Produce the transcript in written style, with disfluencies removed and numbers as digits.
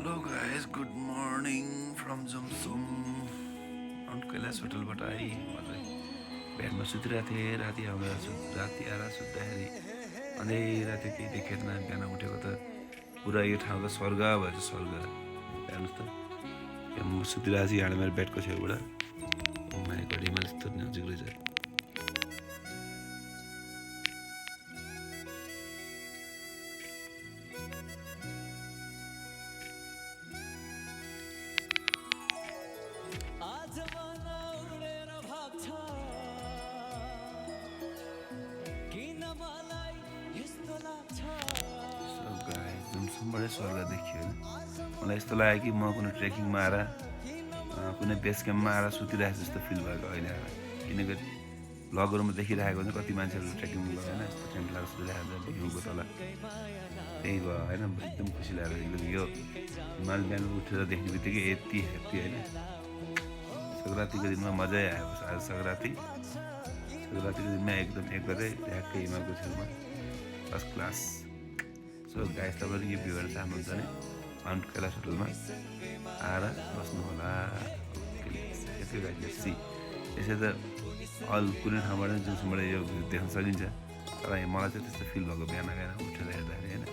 Hello guys, good morning from Jomsom. Mount Kailash होटलबाट आएँ म चाहिँ बिहानमा सुतिरहेको थिएँ राति राति आएर सुत्दाखेरि अँधेरा थियो केही देखेन बिहान उठेको त पुरा यो ठाउँ त स्वर्ग भएछ स्वर्ग हेर्नुहोस् त यहाँ म सुतिरहेको छु यहाँ मेरो बेडको छेउबाट माने घडीमा यस्तो नजिक रहेछ जुमसुमबाटै स्वर्ग देखियो होइन मलाई यस्तो लाग्यो कि म कुनै ट्रेकिङमा आएर कुनै बेस क्याम्पमा आएर सुतिरहेको जस्तो फिल भएको अहिले आएर किनकि भ्लगहरूमा देखिरहेको हुन्छ कति मान्छेहरू ट्रेकिङ गयो होइन यस्तो टेन्ट लगाएर सुतिरहेको हुन्छ हिउँको तल त्यही भयो होइन एकदम खुसी लागेर एकदम यो हिमाल बिहान उठेर देख्ने बित्तिकै यति ह्याप्पी होइन सङ्क्रान्तिको दिनमा मजै आयो आज सङ्क्रान्तिको दिनमा एकदम एक गते ढ्याक्कै हिमालको छेउमा फर्स्ट क्लास सो गाइस तपाईँहरू यो भ्यूहरू चाहनुहुन्छ भने माउन्ट कैलाश होटलमा आएर बस्नु होला यति गाइस सी यसै त अल कुनै ठाउँबाट जुनसम्मबाट यो भ्यू देख्न सकिन्छ तर मलाई चाहिँ त्यस्तो फिल भएको बिहान गएर उठेर हेर्दाखेरि होइन